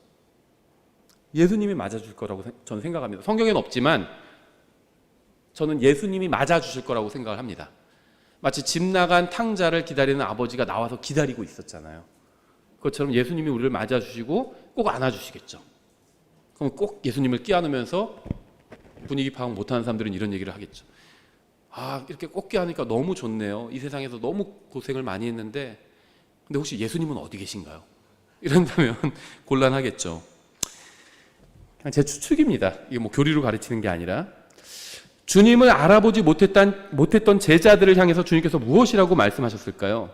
예수님이 맞아줄 거라고 저는 생각합니다. 성경에는 없지만 저는 예수님이 맞아주실 거라고 생각을 합니다. 마치 집 나간 탕자를 기다리는 아버지가 나와서 기다리고 있었잖아요. 그것처럼 예수님이 우리를 맞아주시고 꼭 안아주시겠죠. 그럼 꼭 예수님을 끼안으면서 분위기 파악 못하는 사람들은 이런 얘기를 하겠죠. 이렇게 꼭 끼안으니까 너무 좋네요. 이 세상에서 너무 고생을 많이 했는데 근데 혹시 예수님은 어디 계신가요? 이런다면 곤란하겠죠. 제 추측입니다. 이게 뭐 교리로 가르치는 게 아니라 주님을 알아보지 못했던 제자들을 향해서 주님께서 무엇이라고 말씀하셨을까요?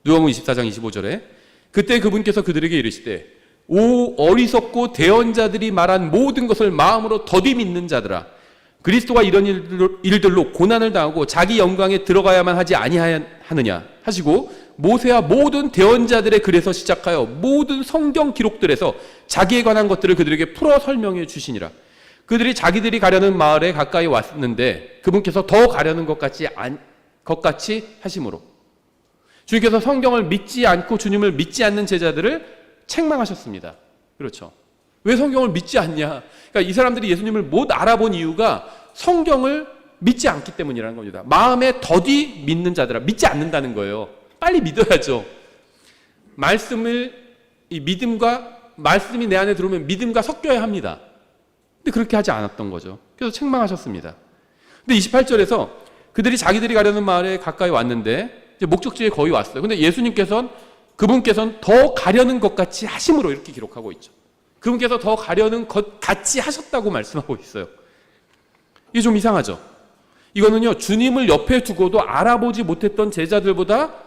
누가복음 24장 25절에 그때 그분께서 그들에게 이르시되 오 어리석고 대언자들이 말한 모든 것을 마음으로 더디 믿는 자들아 그리스도가 이런 일들로 고난을 당하고 자기 영광에 들어가야만 하지 아니하느냐 하시고 모세와 모든 대언자들의 글에서 시작하여 모든 성경 기록들에서 자기에 관한 것들을 그들에게 풀어 설명해 주시니라. 그들이 자기들이 가려는 마을에 가까이 왔는데 그분께서 더 가려는 것 같이 하심으로 주님께서 성경을 믿지 않고 주님을 믿지 않는 제자들을 책망하셨습니다. 그렇죠. 왜 성경을 믿지 않냐? 그러니까 이 사람들이 예수님을 못 알아본 이유가 성경을 믿지 않기 때문이라는 겁니다. 마음에 더디 믿는 자들아, 믿지 않는다는 거예요. 빨리 믿어야죠. 이 믿음과 말씀이 내 안에 들어오면 믿음과 섞여야 합니다. 근데 그렇게 하지 않았던 거죠. 그래서 책망하셨습니다. 근데 28절에서 그들이 자기들이 가려는 마을에 가까이 왔는데 이제 목적지에 거의 왔어요. 근데 그분께서는 더 가려는 것 같이 하심으로 이렇게 기록하고 있죠. 그분께서 더 가려는 것 같이 하셨다고 말씀하고 있어요. 이게 좀 이상하죠. 이거는요, 주님을 옆에 두고도 알아보지 못했던 제자들보다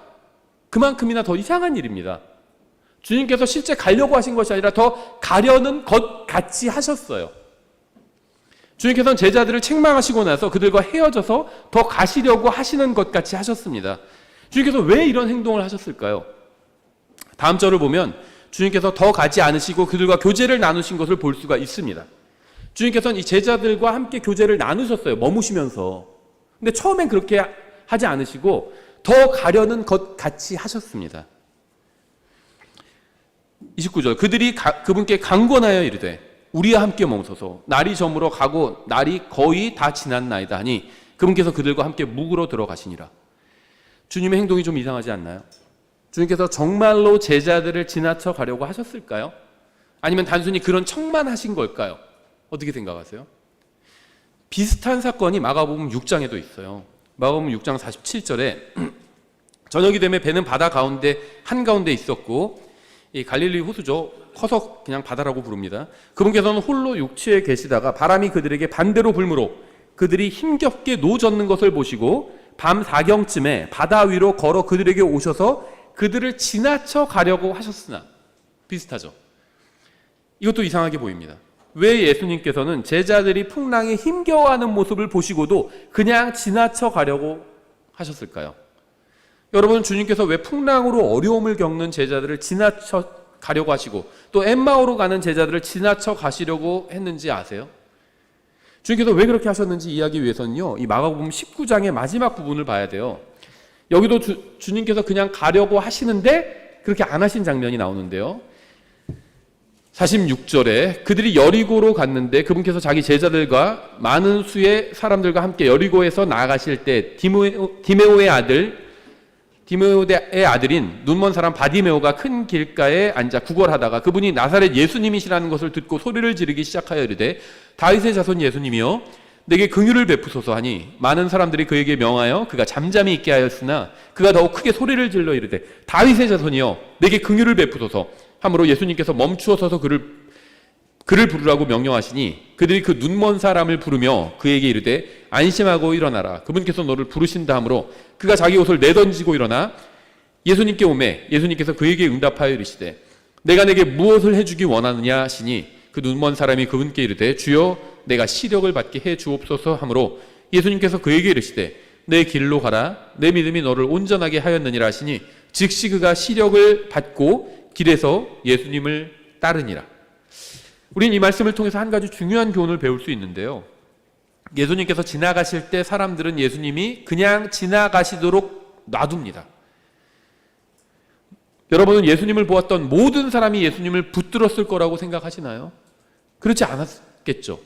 그만큼이나 더 이상한 일입니다. 주님께서 실제 가려고 하신 것이 아니라 더 가려는 것 같이 하셨어요. 주님께서는 제자들을 책망하시고 나서 그들과 헤어져서 더 가시려고 하시는 것 같이 하셨습니다. 주님께서 왜 이런 행동을 하셨을까요? 다음 절을 보면 주님께서 더 가지 않으시고 그들과 교제를 나누신 것을 볼 수가 있습니다. 주님께서는 이 제자들과 함께 교제를 나누셨어요. 머무시면서. 근데 처음엔 그렇게 하지 않으시고 더 가려는 것 같이 하셨습니다. 29절 그들이 그분께 강권하여 이르되 우리와 함께 머무소서 날이 저물어 가고 날이 거의 다 지났나이다 하니 그분께서 그들과 함께 묵으러 들어가시니라. 주님의 행동이 좀 이상하지 않나요? 주님께서 정말로 제자들을 지나쳐 가려고 하셨을까요? 아니면 단순히 그런 척만 하신 걸까요? 어떻게 생각하세요? 비슷한 사건이 마가복음 6장에도 있어요. 마가복음 6장 47절에 저녁이 되면 배는 바다 가운데 한가운데 있었고 이 갈릴리 호수죠. 커서 그냥 바다라고 부릅니다. 그분께서는 홀로 육지에 계시다가 바람이 그들에게 반대로 불므로 그들이 힘겹게 노젓는 것을 보시고 밤 4경쯤에 바다 위로 걸어 그들에게 오셔서 그들을 지나쳐 가려고 하셨으나 비슷하죠. 이것도 이상하게 보입니다. 왜 예수님께서는 제자들이 풍랑에 힘겨워하는 모습을 보시고도 그냥 지나쳐 가려고 하셨을까요? 여러분, 주님께서 왜 풍랑으로 어려움을 겪는 제자들을 지나쳐 가려고 하시고 또 엠마오로 가는 제자들을 지나쳐 가시려고 했는지 아세요? 주님께서 왜 그렇게 하셨는지 이해하기 위해서는요, 이 마가복음 19장의 마지막 부분을 봐야 돼요. 여기도 주님께서 그냥 가려고 하시는데 그렇게 안 하신 장면이 나오는데요. 46절에 그들이 여리고로 갔는데 그분께서 자기 제자들과 많은 수의 사람들과 함께 여리고에서 나아가실 때 디메오의 아들인 눈먼 사람 바디메오가 큰 길가에 앉아 구걸하다가 그분이 나사렛 예수님이시라는 것을 듣고 소리를 지르기 시작하여 이르되 다윗의 자손 예수님이여 내게 긍휼을 베푸소서 하니 많은 사람들이 그에게 명하여 그가 잠잠히 있게 하였으나 그가 더욱 크게 소리를 질러 이르되 다윗의 자손이여 내게 긍휼을 베푸소서 함으로 예수님께서 멈추어 서서 그를 부르라고 명령하시니 그들이 그 눈먼 사람을 부르며 그에게 이르되 안심하고 일어나라 그분께서 너를 부르신다 하므로 그가 자기 옷을 내던지고 일어나 예수님께 오매 예수님께서 그에게 응답하여 이르시되 내가 내게 무엇을 해주기 원하느냐 하시니 그 눈먼 사람이 그분께 이르되 주여 내가 시력을 받게 해 주옵소서 하므로 예수님께서 그에게 이르시되 내 길로 가라 내 믿음이 너를 온전하게 하였느니라 하시니 즉시 그가 시력을 받고 길에서 예수님을 따르니라. 우리는 이 말씀을 통해서 한 가지 중요한 교훈을 배울 수 있는데요. 예수님께서 지나가실 때 사람들은 예수님이 그냥 지나가시도록 놔둡니다. 여러분은 예수님을 보았던 모든 사람이 예수님을 붙들었을 거라고 생각하시나요? 그렇지 않았겠죠.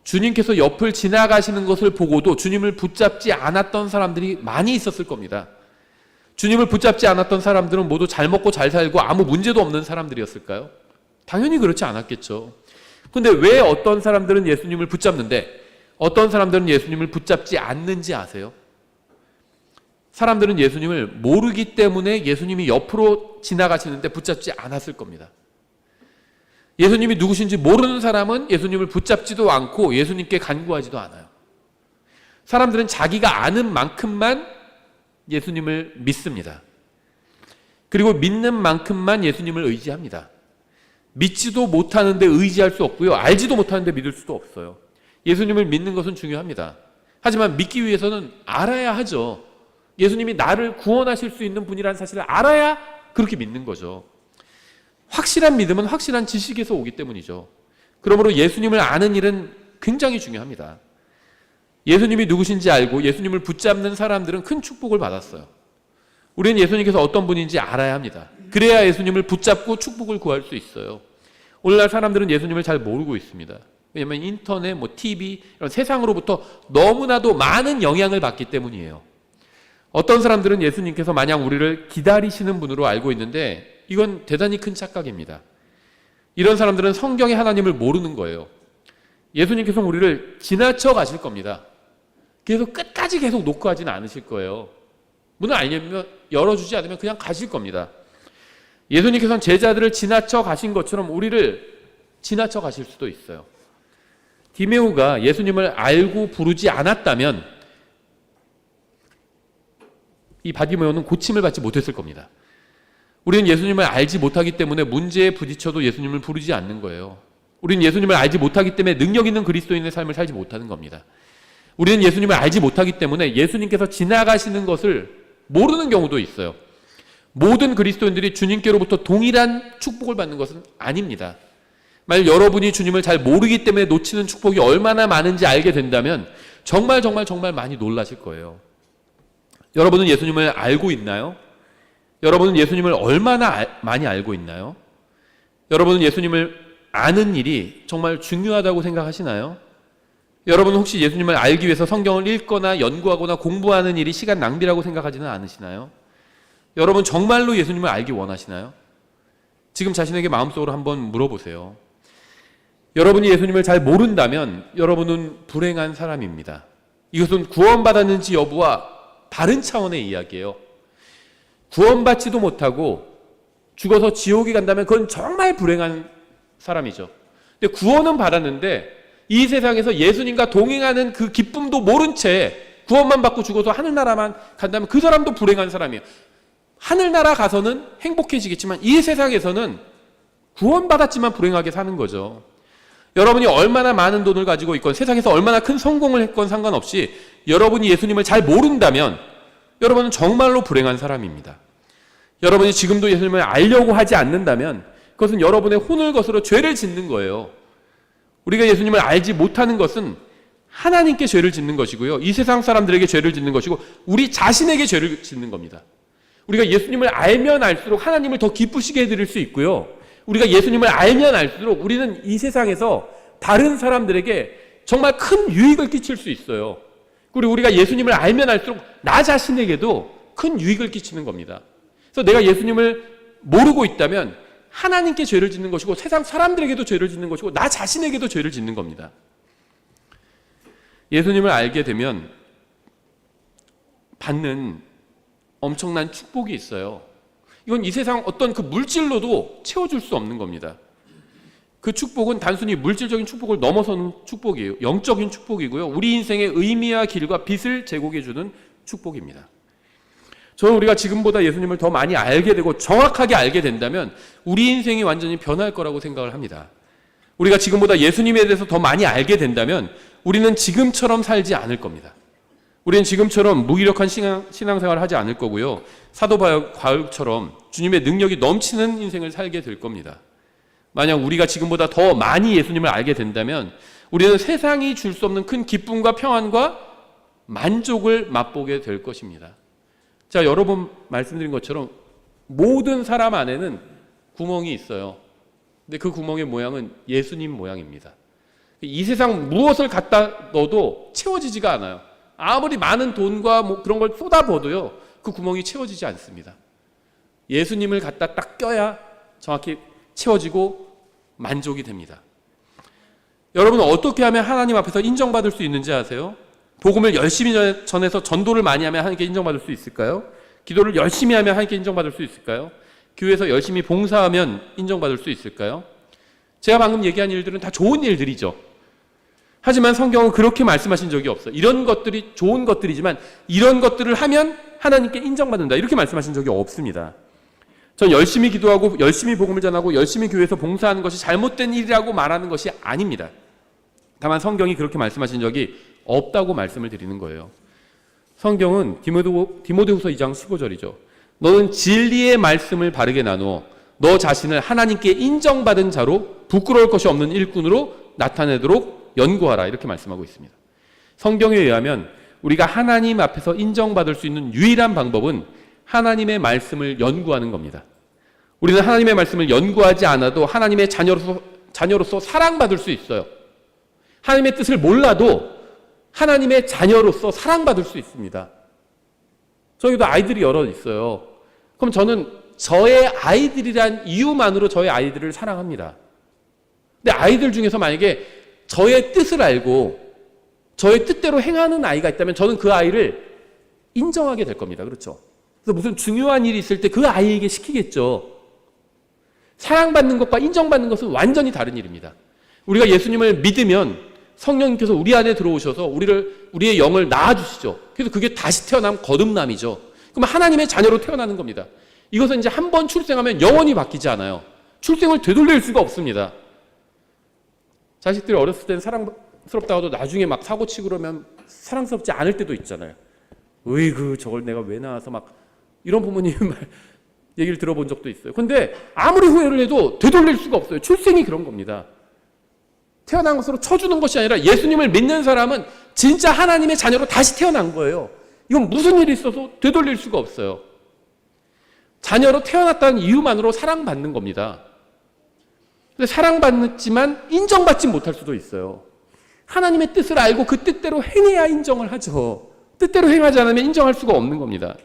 주님께서 옆을 지나가시는 것을 보고도 주님을 붙잡지 않았던 사람들이 많이 있었을 겁니다. 주님을 붙잡지 않았던 사람들은 모두 잘 먹고 잘 살고 아무 문제도 없는 사람들이었을까요? 당연히 그렇지 않았겠죠. 그런데 왜 어떤 사람들은 예수님을 붙잡는데 어떤 사람들은 예수님을 붙잡지 않는지 아세요? 사람들은 예수님을 모르기 때문에 예수님이 옆으로 지나가시는데 붙잡지 않았을 겁니다. 예수님이 누구신지 모르는 사람은 예수님을 붙잡지도 않고 예수님께 간구하지도 않아요. 사람들은 자기가 아는 만큼만 예수님을 믿습니다. 그리고 믿는 만큼만 예수님을 의지합니다. 믿지도 못하는데 의지할 수 없고요. 알지도 못하는데 믿을 수도 없어요. 예수님을 믿는 것은 중요합니다. 하지만 믿기 위해서는 알아야 하죠. 예수님이 나를 구원하실 수 있는 분이라는 사실을 알아야 그렇게 믿는 거죠. 확실한 믿음은 확실한 지식에서 오기 때문이죠. 그러므로 예수님을 아는 일은 굉장히 중요합니다. 예수님이 누구신지 알고 예수님을 붙잡는 사람들은 큰 축복을 받았어요. 우리는 예수님께서 어떤 분인지 알아야 합니다. 그래야 예수님을 붙잡고 축복을 구할 수 있어요. 오늘날 사람들은 예수님을 잘 모르고 있습니다. 왜냐하면 인터넷, TV 이런 세상으로부터 너무나도 많은 영향을 받기 때문이에요. 어떤 사람들은 예수님께서 마냥 우리를 기다리시는 분으로 알고 있는데 이건 대단히 큰 착각입니다. 이런 사람들은 성경의 하나님을 모르는 거예요. 예수님께서 우리를 지나쳐 가실 겁니다. 그래서 끝까지 계속 놓고 하지는 않으실 거예요. 문을 열어주지 않으면 그냥 가실 겁니다. 예수님께서는 제자들을 지나쳐 가신 것처럼 우리를 지나쳐 가실 수도 있어요. 디메오가 예수님을 알고 부르지 않았다면 이 바디메오는 고침을 받지 못했을 겁니다. 우리는 예수님을 알지 못하기 때문에 문제에 부딪혀도 예수님을 부르지 않는 거예요. 우리는 예수님을 알지 못하기 때문에 능력 있는 그리스도인의 삶을 살지 못하는 겁니다. 우리는 예수님을 알지 못하기 때문에 예수님께서 지나가시는 것을 모르는 경우도 있어요. 모든 그리스도인들이 주님께로부터 동일한 축복을 받는 것은 아닙니다. 만약 여러분이 주님을 잘 모르기 때문에 놓치는 축복이 얼마나 많은지 알게 된다면 정말 많이 놀라실 거예요. 여러분은 예수님을 알고 있나요? 여러분은 예수님을 얼마나 많이 알고 있나요? 여러분은 예수님을 아는 일이 정말 중요하다고 생각하시나요? 여러분은 혹시 예수님을 알기 위해서 성경을 읽거나 연구하거나 공부하는 일이 시간 낭비라고 생각하지는 않으시나요? 여러분 정말로 예수님을 알기 원하시나요? 지금 자신에게 마음속으로 한번 물어보세요. 여러분이 예수님을 잘 모른다면 여러분은 불행한 사람입니다. 이것은 구원받았는지 여부와 다른 차원의 이야기예요. 구원받지도 못하고 죽어서 지옥에 간다면 그건 정말 불행한 사람이죠. 근데 구원은 받았는데 이 세상에서 예수님과 동행하는 그 기쁨도 모른 채 구원만 받고 죽어서 하늘나라만 간다면 그 사람도 불행한 사람이에요. 하늘나라 가서는 행복해지겠지만 이 세상에서는 구원받았지만 불행하게 사는 거죠. 여러분이 얼마나 많은 돈을 가지고 있건 세상에서 얼마나 큰 성공을 했건 상관없이 여러분이 예수님을 잘 모른다면 여러분은 정말로 불행한 사람입니다. 여러분이 지금도 예수님을 알려고 하지 않는다면 그것은 여러분의 혼을 거스러 죄를 짓는 거예요. 우리가 예수님을 알지 못하는 것은 하나님께 죄를 짓는 것이고요. 이 세상 사람들에게 죄를 짓는 것이고 우리 자신에게 죄를 짓는 겁니다. 우리가 예수님을 알면 알수록 하나님을 더 기쁘시게 해드릴 수 있고요. 우리가 예수님을 알면 알수록 우리는 이 세상에서 다른 사람들에게 정말 큰 유익을 끼칠 수 있어요. 그리고 우리가 예수님을 알면 알수록 나 자신에게도 큰 유익을 끼치는 겁니다. 그래서 내가 예수님을 모르고 있다면 하나님께 죄를 짓는 것이고 세상 사람들에게도 죄를 짓는 것이고 나 자신에게도 죄를 짓는 겁니다. 예수님을 알게 되면 받는 엄청난 축복이 있어요. 이건 이 세상 어떤 그 물질로도 채워줄 수 없는 겁니다. 그 축복은 단순히 물질적인 축복을 넘어서는 축복이에요. 영적인 축복이고요. 우리 인생의 의미와 길과 빛을 제공해주는 축복입니다. 저는 우리가 지금보다 예수님을 더 많이 알게 되고 정확하게 알게 된다면 우리 인생이 완전히 변할 거라고 생각을 합니다. 우리가 지금보다 예수님에 대해서 더 많이 알게 된다면 우리는 지금처럼 살지 않을 겁니다. 우리는 지금처럼 무기력한 신앙생활을 하지 않을 거고요. 사도 바울처럼 주님의 능력이 넘치는 인생을 살게 될 겁니다. 만약 우리가 지금보다 더 많이 예수님을 알게 된다면 우리는 세상이 줄 수 없는 큰 기쁨과 평안과 만족을 맛보게 될 것입니다. 자, 여러 번 말씀드린 것처럼 모든 사람 안에는 구멍이 있어요. 근데 그 구멍의 모양은 예수님 모양입니다. 이 세상 무엇을 갖다 넣어도 채워지지가 않아요. 아무리 많은 돈과 그런 걸 쏟아부어도요, 그 구멍이 채워지지 않습니다. 예수님을 갖다 딱 껴야 정확히 채워지고 만족이 됩니다. 여러분은 어떻게 하면 하나님 앞에서 인정받을 수 있는지 아세요? 복음을 열심히 전해서 전도를 많이 하면 하나님께 인정받을 수 있을까요? 기도를 열심히 하면 하나님께 인정받을 수 있을까요? 교회에서 열심히 봉사하면 인정받을 수 있을까요? 제가 방금 얘기한 일들은 다 좋은 일들이죠. 하지만 성경은 그렇게 말씀하신 적이 없어요. 이런 것들이 좋은 것들이지만 이런 것들을 하면 하나님께 인정받는다, 이렇게 말씀하신 적이 없습니다. 전 열심히 기도하고 열심히 복음을 전하고 열심히 교회에서 봉사하는 것이 잘못된 일이라고 말하는 것이 아닙니다. 다만 성경이 그렇게 말씀하신 적이 없다고 말씀을 드리는 거예요. 성경은 디모데후서 2장 15절이죠. 너는 진리의 말씀을 바르게 나누어 너 자신을 하나님께 인정받은 자로 부끄러울 것이 없는 일꾼으로 나타내도록 연구하라, 이렇게 말씀하고 있습니다. 성경에 의하면 우리가 하나님 앞에서 인정받을 수 있는 유일한 방법은 하나님의 말씀을 연구하는 겁니다. 우리는 하나님의 말씀을 연구하지 않아도 하나님의 자녀로서 사랑받을 수 있어요. 하나님의 뜻을 몰라도 하나님의 자녀로서 사랑받을 수 있습니다. 저희도 아이들이 여러 있어요. 그럼 저는 저의 아이들이란 이유만으로 저의 아이들을 사랑합니다. 근데 아이들 중에서 만약에 저의 뜻을 알고 저의 뜻대로 행하는 아이가 있다면 저는 그 아이를 인정하게 될 겁니다. 그렇죠? 그래서 무슨 중요한 일이 있을 때 그 아이에게 시키겠죠. 사랑받는 것과 인정받는 것은 완전히 다른 일입니다. 우리가 예수님을 믿으면 성령님께서 우리 안에 들어오셔서 우리의 영을 낳아주시죠. 그래서 그게 다시 태어남 거듭남이죠. 그럼 하나님의 자녀로 태어나는 겁니다. 이것은 이제 한 번 출생하면 영원히 바뀌지 않아요. 출생을 되돌릴 수가 없습니다. 자식들이 어렸을 때는 사랑스럽다고 해도 나중에 막 사고치고 그러면 사랑스럽지 않을 때도 있잖아요. 으이그 저걸 내가 왜 낳아서 막 이런 부모님 얘기를 들어본 적도 있어요. 근데 아무리 후회를 해도 되돌릴 수가 없어요. 출생이 그런 겁니다. 태어난 것으로 쳐주는 것이 아니라 예수님을 믿는 사람은 진짜 하나님의 자녀로 다시 태어난 거예요. 이건 무슨 일이 있어서 되돌릴 수가 없어요. 자녀로 태어났다는 이유만으로 사랑받는 겁니다. 근데 사랑받지만 인정받지 못할 수도 있어요. 하나님의 뜻을 알고 그 뜻대로 행해야 인정을 하죠. 뜻대로 행하지 않으면 인정할 수가 없는 겁니다.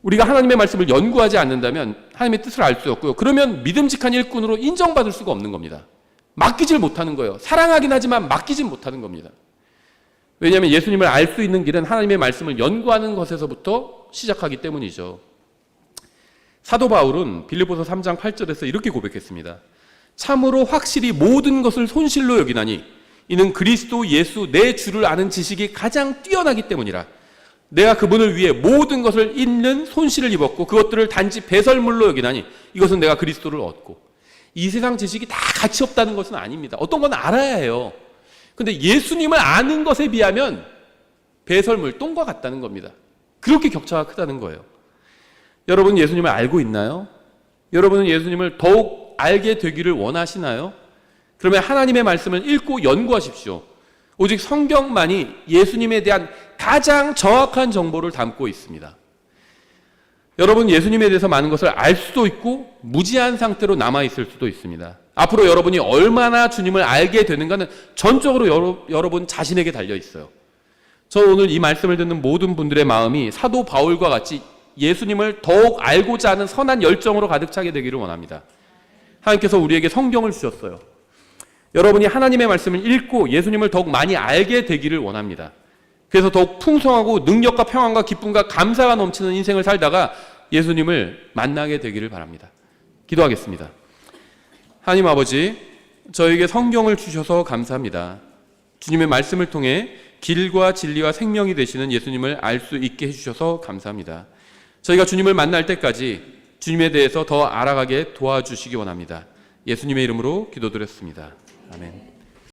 우리가 하나님의 말씀을 연구하지 않는다면 하나님의 뜻을 알 수 없고요. 그러면 믿음직한 일꾼으로 인정받을 수가 없는 겁니다. 맡기질 못하는 거예요. 사랑하긴 하지만 맡기질 못하는 겁니다. 왜냐하면 예수님을 알 수 있는 길은 하나님의 말씀을 연구하는 것에서부터 시작하기 때문이죠. 사도 바울은 빌립보서 3장 8절에서 이렇게 고백했습니다. 참으로 확실히 모든 것을 손실로 여기나니 이는 그리스도 예수 내 주를 아는 지식이 가장 뛰어나기 때문이라. 내가 그분을 위해 모든 것을 잃는 손실을 입었고 그것들을 단지 배설물로 여기나니 이것은 내가 그리스도를 얻고. 이 세상 지식이 다 가치 없다는 것은 아닙니다. 어떤 건 알아야 해요. 근데 예수님을 아는 것에 비하면 배설물, 똥과 같다는 겁니다. 그렇게 격차가 크다는 거예요. 여러분 예수님을 알고 있나요? 여러분은 예수님을 더욱 알게 되기를 원하시나요? 그러면 하나님의 말씀을 읽고 연구하십시오. 오직 성경만이 예수님에 대한 가장 정확한 정보를 담고 있습니다. 여러분 예수님에 대해서 많은 것을 알 수도 있고 무지한 상태로 남아있을 수도 있습니다. 앞으로 여러분이 얼마나 주님을 알게 되는가는 전적으로 여러분 자신에게 달려있어요. 저 오늘 이 말씀을 듣는 모든 분들의 마음이 사도 바울과 같이 예수님을 더욱 알고자 하는 선한 열정으로 가득 차게 되기를 원합니다. 하나님께서 우리에게 성경을 주셨어요. 여러분이 하나님의 말씀을 읽고 예수님을 더욱 많이 알게 되기를 원합니다. 그래서 더욱 풍성하고 능력과 평안과 기쁨과 감사가 넘치는 인생을 살다가 예수님을 만나게 되기를 바랍니다. 기도하겠습니다. 하나님 아버지, 저에게 성경을 주셔서 감사합니다. 주님의 말씀을 통해 길과 진리와 생명이 되시는 예수님을 알 수 있게 해주셔서 감사합니다. 저희가 주님을 만날 때까지 주님에 대해서 더 알아가게 도와주시기 원합니다. 예수님의 이름으로 기도드렸습니다. 아멘.